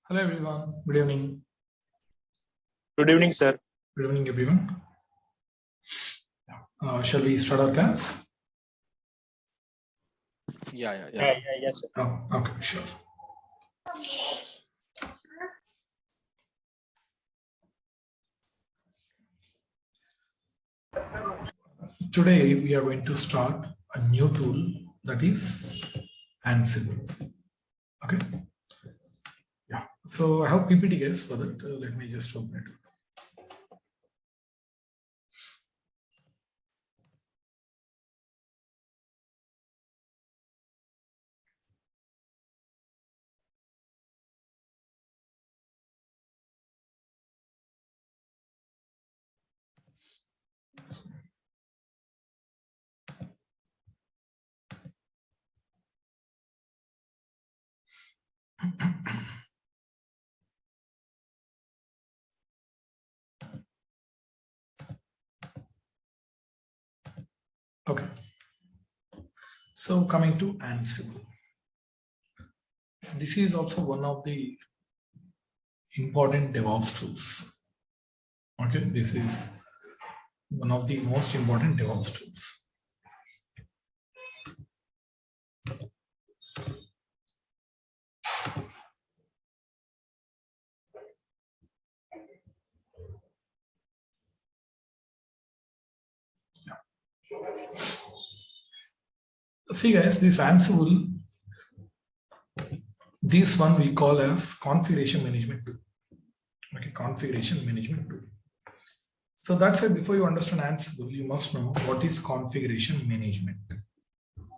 Hello everyone. Good evening. Good evening, sir. Good evening, everyone. Shall we start our class? Yes, sir. Oh, okay, sure. Today we are going to start a new tool, that is Ansible. Okay. Yeah. So I have PPT guys for that. Let me just open it. Okay. So coming to Ansible. This is also one of the important DevOps tools. Okay, this is one of the most important DevOps tools. See guys, this Ansible, this one we call as configuration management tool. Okay, configuration management tool. So that's why before you understand Ansible, you must know what is configuration management.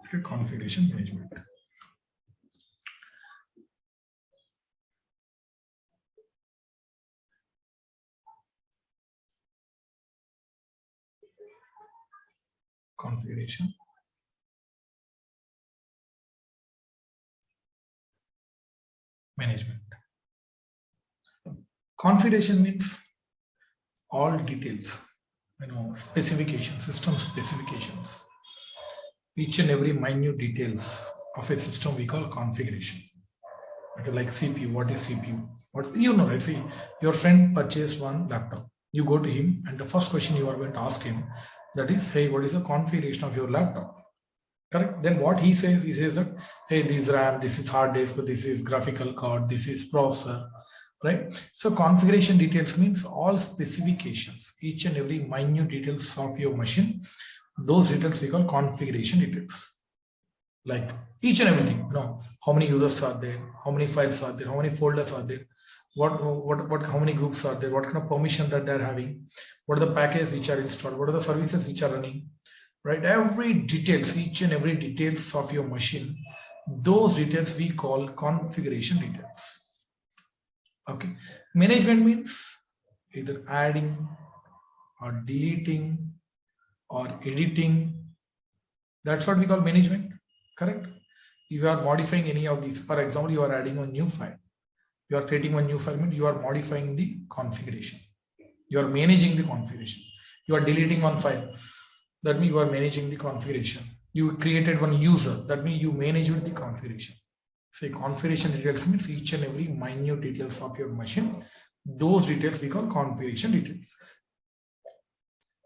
Okay, configuration management. Configuration management. Configuration means all details, specifications, system specifications. Each and every minute details of a system we call configuration. Okay, like CPU, what is CPU? What right? See, your friend purchased one laptop. You go to him, and the first question you are going to ask him, that is, hey, what is the configuration of your laptop? Correct. Then what he says that, hey, this is RAM, this is hard disk, this is graphical card, this is processor, right? So configuration details means all specifications, each and every minute details of your machine. Those details we call configuration details. Like each and everything, how many users are there, how many files are there, how many folders are there, how many groups are there, what kind of permission that they're having, what are the packages which are installed, what are the services which are running, right? Every details, each and every details of your machine, those details we call configuration details. Okay. Management means either adding or deleting or editing. That's what we call management. Correct? You are modifying any of these. For example, you are adding a new file. You are creating one new file, you are modifying the configuration. You are managing the configuration. You are deleting one file. That means you are managing the configuration. You created one user. That means you managed the configuration. Say configuration details means each and every minute details of your machine. Those details we call configuration details.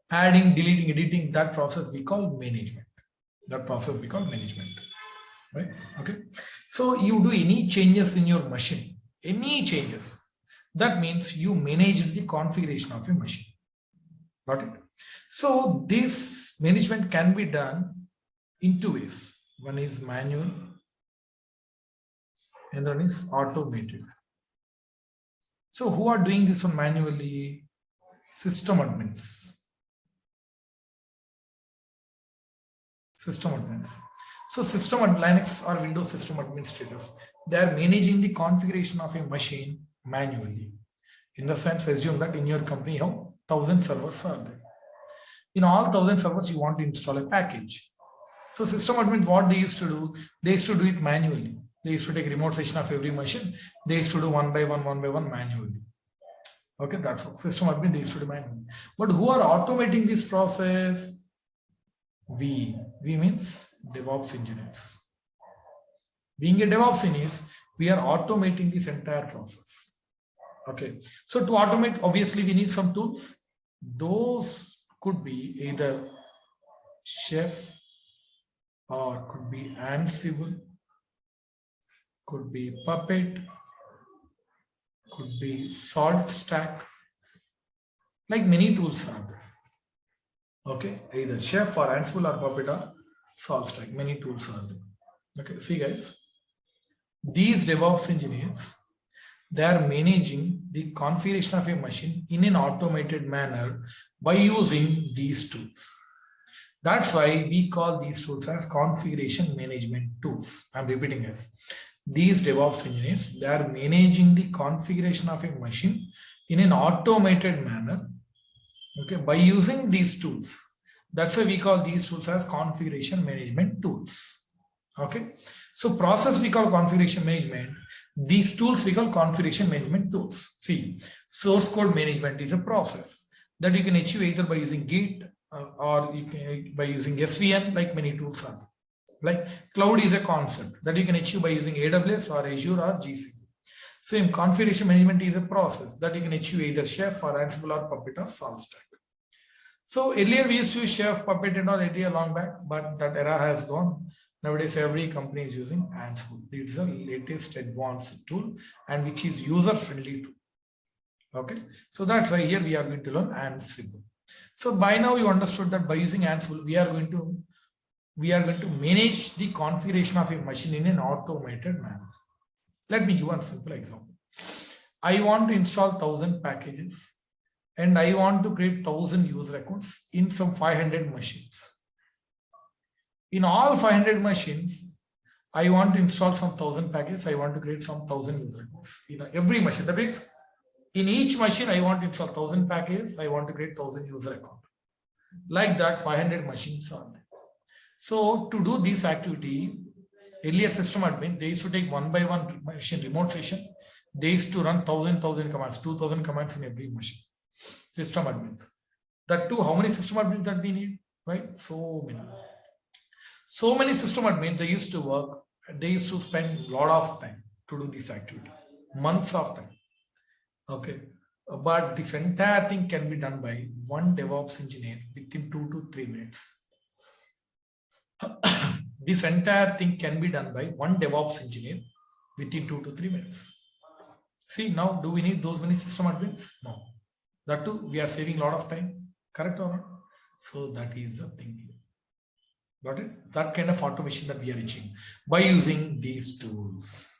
Adding, deleting, editing, that process we call management. That process we call management. Right? Okay. So you do any changes in your machine, any changes, that means you manage the configuration of your machine. Got it? So this management can be done in two ways. One is manual and one is automated. So who are doing this one manually? System admins. System admins. So system Linux or Windows system administrators, they are managing the configuration of a machine manually. In the sense, assume that in your company, you have 1,000 servers are there. In all 1,000 servers, you want to install a package. So system admin, what they used to do, they used to do it manually. They used to take remote session of every machine. They used to do one by one manually. Okay, that's all. System admin, they used to do manually. But who are automating this process? We means DevOps engineers. Being a DevOps engineer, We are automating this entire process. Okay. So to automate, obviously we need some tools. Those could be either Chef or could be Ansible, could be Puppet, could be Salt Stack, like many tools are there. Okay, either Chef or Ansible or Puppet or Salt Stack, many tools are there. Okay, see guys, these DevOps engineers, they are managing the configuration of a machine in an automated manner by using these tools. That's why we call these tools as configuration management tools. I'm repeating this. These DevOps engineers, they are managing the configuration of a machine in an automated manner, okay, by using these tools. That's why we call these tools as configuration management tools. Okay, so process we call configuration management. These tools we call configuration management tools. See, source code management is a process that you can achieve either by using Git or you can, by using SVN, like many tools are. Like cloud is a concept that you can achieve by using AWS or Azure or GCP. Same, configuration management is a process that you can achieve either Chef or Ansible or Puppet or SaltStack. So earlier we used to use Chef, Puppet and all idea long back, but that era has gone. Nowadays, every company is using Ansible. It's the latest advanced tool and which is user-friendly tool. Okay, so that's why here we are going to learn Ansible. So by now you understood that by using Ansible, we are going to manage the configuration of a machine in an automated manner. Let me give one simple example. I want to install 1000 packages and I want to create 1000 user accounts in some 500 machines. In all 500 machines, I want to install some 1000 packages. I want to create some 1000 user accounts. Every machine. That means in each machine, I want to install 1000 packages. I want to create 1000 user accounts. Like that, 500 machines are there. So to do this activity, earlier system admin, they used to take one by one machine remote session. They used to run 1000 commands, 2000 commands in every machine. System admin. That too, how many system admins that we need? Right? So many. So many system admins, they used to work, they used to spend a lot of time to do this activity, months of time. Okay, but this entire thing can be done by one DevOps engineer within 2 to 3 minutes. This entire thing can be done by one DevOps engineer within 2 to 3 minutes. See, now do we need those many system admins? No. That too, we are saving a lot of time, correct or not? So that is the thing here. Got it? That kind of automation that we are reaching by using these tools.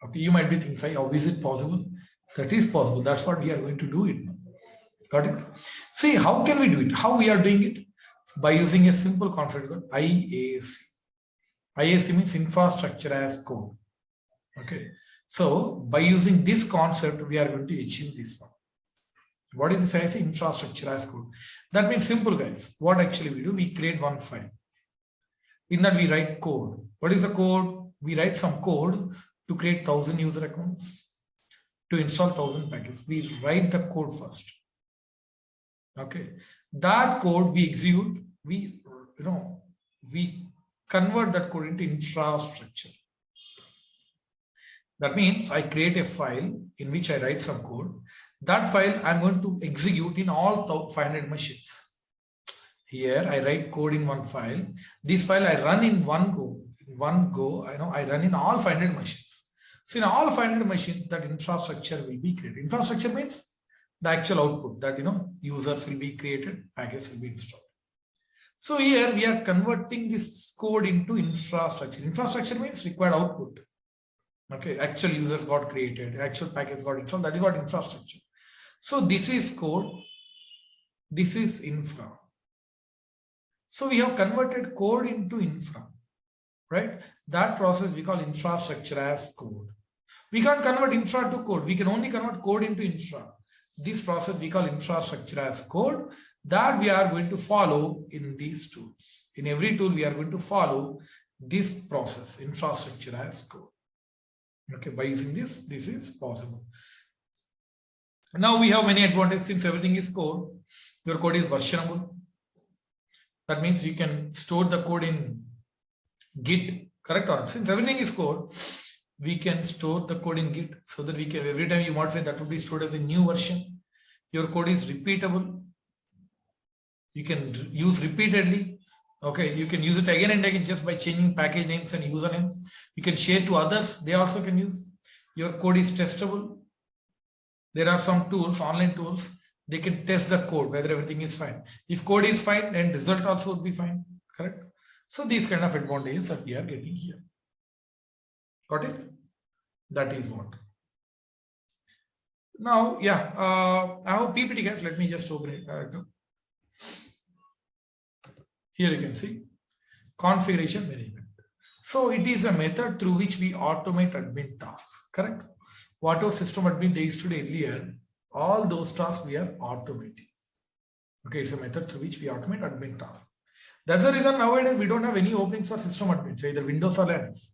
Okay, you might be thinking, how is it possible? That is possible. That's what we are going to do it. Got it? See, how can we do it? How we are doing it? By using a simple concept called IAC. IAC means infrastructure as code. Okay. So by using this concept, we are going to achieve this one. What is this IAC? Infrastructure as code. That means simple, guys. What actually we do? We create one file. In that we write code. What is the code? We write some code to create 1000 user accounts, to install 1000 packages. We write the code first. Okay. That code we execute, we convert that code into infrastructure. That means I create a file in which I write some code. That file I'm going to execute in all 500 machines. Here I write code in one file. This file I run in one go. I run in all 500 machines. So in all 500 machines, that infrastructure will be created. Infrastructure means the actual output that users will be created, packages will be installed. So here we are converting this code into infrastructure. Infrastructure means required output. Okay, actual users got created, actual package got installed. That is what infrastructure. So this is code. This is infra. So we have converted code into infra, right? That process we call infrastructure as code. We can't convert infra to code. We can only convert code into infra. This process we call infrastructure as code that we are going to follow in these tools. In every tool, we are going to follow this process, infrastructure as code. Okay, by using this is possible. Now we have many advantages since everything is code. Your code is versionable. That means you can store the code in Git, correct? Or since everything is code, we can store the code in Git so that we can, every time you modify, that will be stored as a new version. Your code is repeatable. You can use repeatedly. Okay, you can use it again and again just by changing package names and usernames. You can share to others. They also can use. Your code is testable. There are some tools, online tools. They can test the code, whether everything is fine. If code is fine, then result also would be fine. Correct? So these kind of advantages that we are getting here. Got it? That is what. Now, yeah, I have a PPT, guys. Let me just open it. Here you can see configuration management. So it is a method through which we automate admin tasks. Correct? Whatever system admin they used to do earlier, all those tasks we are automating. Okay, it's a method through which we automate admin tasks. That's the reason nowadays we don't have any openings for system admins, either Windows or Linux,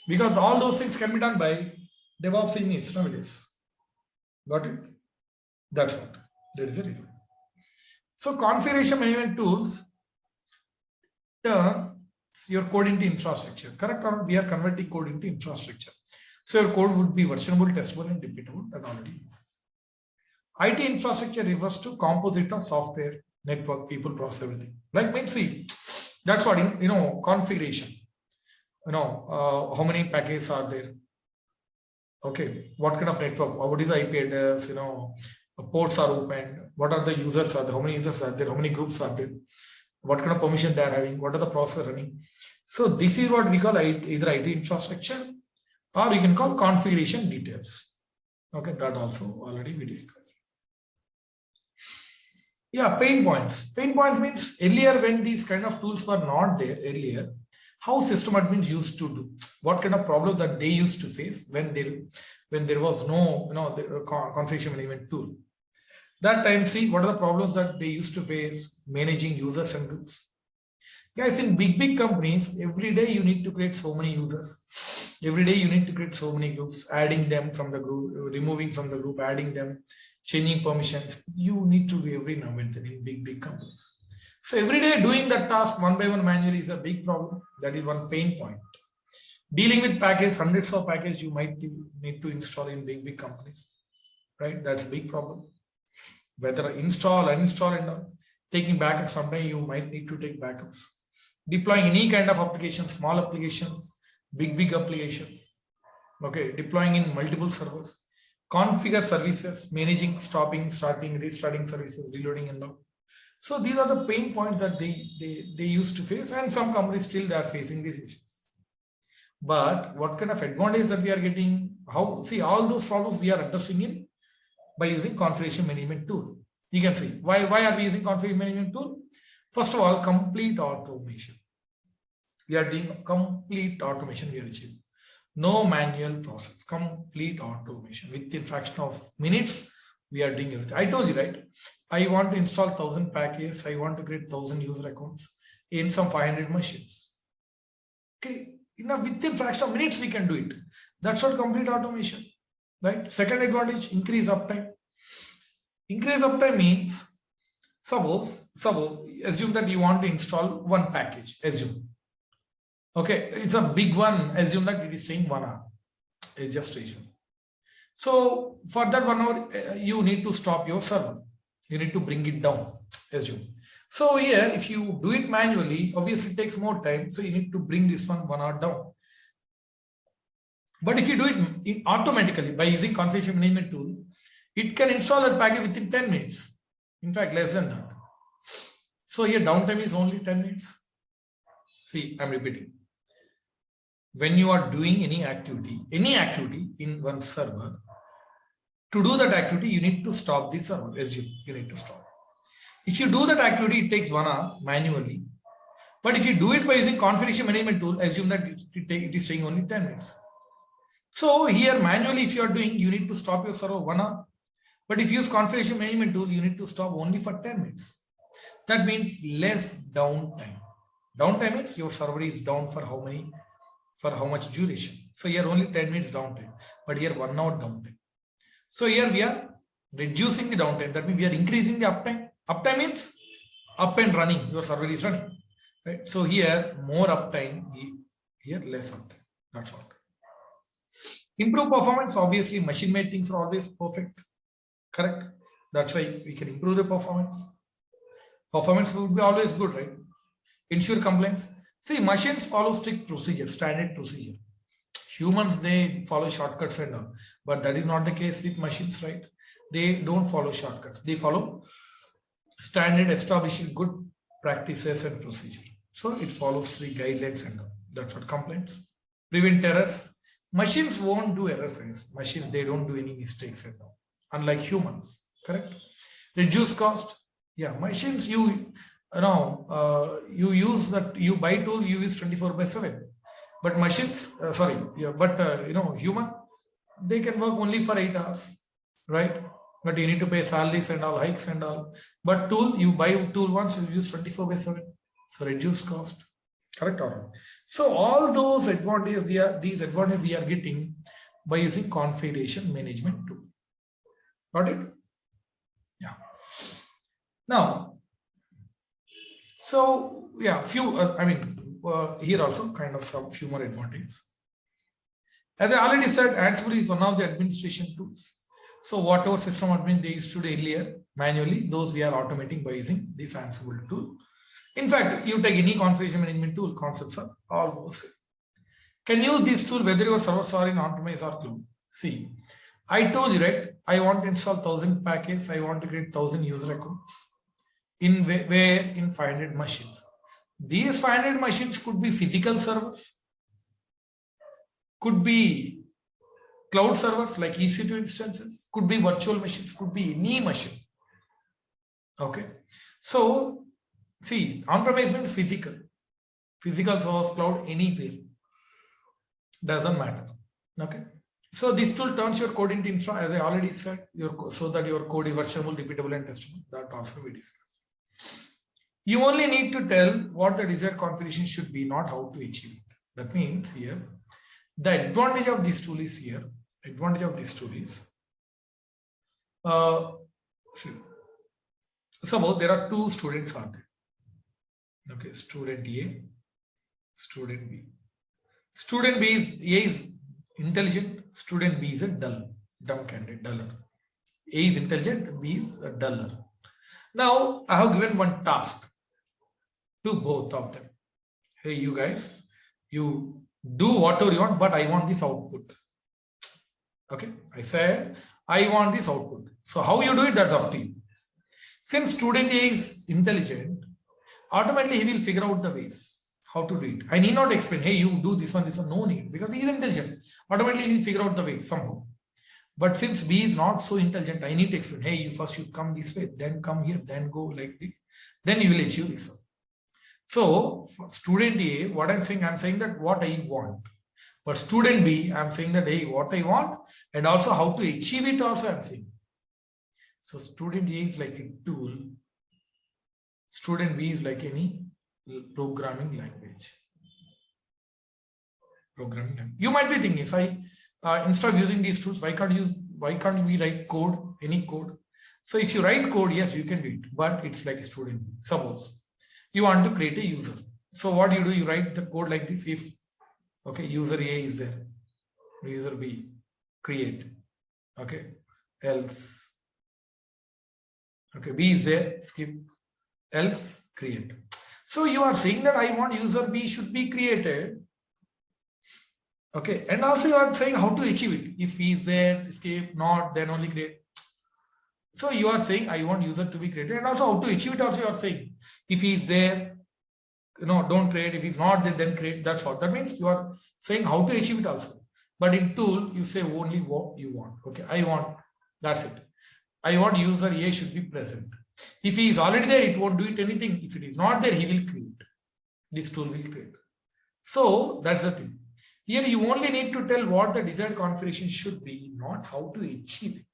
because all those things can be done by DevOps engineers nowadays. Got it? That's what. That is the reason. So configuration management tools turn your code into infrastructure. Correct? Or we are converting code into infrastructure. So your code would be versionable, testable, and repeatable. That already. IT infrastructure refers to composite of software, network, people, process, everything. Like means see, that's what configuration. How many packages are there? Okay, what kind of network? What is the IP address? Ports are opened. What are the users are there? How many users are there? How many groups are there? What kind of permission they are having? What are the process running? So this is what we call either IT infrastructure, or you can call configuration details. Okay, that also already we discussed. Yeah, pain points. Pain points means earlier when these kind of tools were not there earlier, how system admins used to do, what kind of problems that they used to face when there was no the configuration management tool. That time, see what are the problems that they used to face managing users and groups. Guys, in big companies, every day you need to create so many users. Every day you need to create so many groups, adding them from the group, removing from the group, adding them, changing permissions. You need to do every now and then in big companies. So every day doing that task one by one manually is a big problem. That is one pain point. Dealing with packages, hundreds of packages you might need to install in big companies, right? That's a big problem. Whether install, uninstall, and all. Taking backups, sometimes you might need to take backups. Deploying any kind of applications, small applications, big applications. Okay, deploying in multiple servers. Configure services, managing, stopping, starting, restarting services, reloading, and all. So these are the pain points that they used to face, and some companies still they are facing these issues. But what kind of advantage that we are getting? How see all those problems we are addressing in by using configuration management tool. You can see why are we using configuration management tool? First of all, complete automation. We are doing complete automation. We are achieving no manual process, complete automation within fraction of minutes. We are doing everything. I told you, right? I want to install 1,000 packages. I want to create 1,000 user accounts in some 500 machines. Okay, within fraction of minutes we can do it. That's what complete automation, right? Second advantage, increase uptime. Increase uptime means suppose assume that you want to install one package. Assume. Okay, it's a big one. Assume that it is taking 1 hour. It's just assume. So for that 1 hour, you need to stop your server. You need to bring it down. Assume. So here, if you do it manually, obviously it takes more time. So you need to bring this 1 hour down. But if you do it automatically by using configuration management tool, it can install that package within 10 minutes. In fact, less than that. So here downtime is only 10 minutes. See, I'm repeating. When you are doing any activity in one server, to do that activity, you need to stop the server. Assume you need to stop. If you do that activity, it takes 1 hour manually. But if you do it by using configuration management tool, assume that it is taking only 10 minutes. So here manually, if you are doing, you need to stop your server 1 hour. But if you use configuration management tool, you need to stop only for 10 minutes. That means less downtime. Downtime means your server is down for how much duration. So here only 10 minutes downtime, but here 1 hour downtime. So here we are reducing the downtime. That means we are increasing the uptime. Uptime means up and running. Your server is running, right? So here more uptime, here less uptime. That's all. Improve performance, obviously machine made things are always perfect, correct? That's why we can improve the performance. Performance will be always good, right? Ensure compliance. See, machines follow strict procedure, standard procedure. Humans, they follow shortcuts and all, but that is not the case with machines, right? They don't follow shortcuts. They follow standard, establishing good practices and procedure. So it follows the guidelines and all. That's what complaints. Prevent errors. Machines won't do errors. Machines, they don't do any mistakes and all, unlike humans, correct? Reduce cost. Yeah, machines, you use that, you buy tool, you use 24/7. But machines, human, they can work only for 8 hours, right? But you need to pay salaries and all, hikes and all. But tool, you buy tool once, you use 24/7. So reduce cost, correct or not? So all those advantages, these advantages we are getting by using configuration management tool. Got it? Yeah. Now, so yeah, here also kind of some few more advantages. As I already said, Ansible is one of the administration tools. So whatever system admin they used to do earlier manually, those we are automating by using this Ansible tool. In fact, you take any configuration management tool, concepts are almost same. Can use this tool whether your servers are in on-premise or cloud. See, I told you, right? I want to install 1000 packages. I want to create 1000 user accounts. In 500 machines. These 500 machines could be physical servers, could be cloud servers like EC2 instances, could be virtual machines, could be any machine. Okay. So see, on-premise means physical servers, cloud, anywhere. Doesn't matter. Okay. So this tool turns your code into infra, as I already said, so that your code is versionable, repeatable, and testable. That also we discussed. You only need to tell what the desired configuration should be, not how to achieve it. That means here, the advantage of this tool is here. Advantage of this tool is, suppose there are two students out there. Okay, student A, student B. Student B is, A is intelligent, student B is a dumb candidate, duller. A is intelligent, B is a duller. Now, I have given one task to both of them. Hey, you guys, you do whatever you want, but I want this output. Okay, I said, I want this output. So how you do it, that's up to you. Since student A is intelligent, automatically he will figure out the ways how to do it. I need not explain, hey, you do this one, no need, because he is intelligent. Automatically he will figure out the way somehow. But since B is not so intelligent, I need to explain, hey, you first should come this way, then come here, then go like this. Then you will achieve this one. So for student A, what I'm saying that what I want. But student B, I'm saying that, hey, what I want, and also how to achieve it also I'm saying. So student A is like a tool. Student B is like any programming language. You might be thinking, if I instead of using these tools, why can't we write code, any code? So if you write code, yes, you can do it, but it's like a student. Suppose you want to create a user. So what you do, you write the code like this. If, okay, user A is there, user B, create, okay, else, okay, B is there, skip, else, create. So you are saying that I want user B should be created. Okay, and also you are saying how to achieve it. If he is there, escape, not, then only create. So you are saying I want user to be created, and also how to achieve it also you are saying. If he is there, don't create. If he's not there, then create. That's all. That means you are saying how to achieve it also. But in tool, you say only what you want. Okay, I want, that's it. I want user A should be present. If he is already there, it won't do it anything. If it is not there, he will create. This tool will create. So that's the thing. Here you only need to tell what the desired configuration should be, not how to achieve it.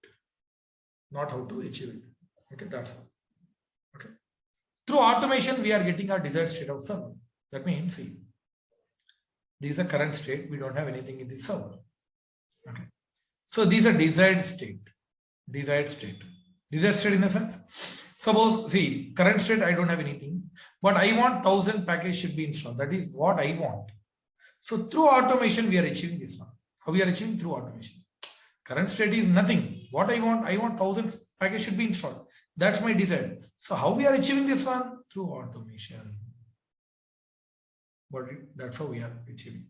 Not how to achieve it. Okay, that's all. Okay. Through automation, we are getting our desired state of server. That means, see, this is a current state. We don't have anything in this server. Okay. So these are desired state. Desired state. Desired state in the sense, suppose, see, current state, I don't have anything, but I want 1000 packages should be installed. That is what I want. So through automation, we are achieving this one. How we are achieving? Through automation. Current state is nothing. What I want 1,000 package should be installed. That's my desire. So how we are achieving this one? Through automation. But that's how we are achieving.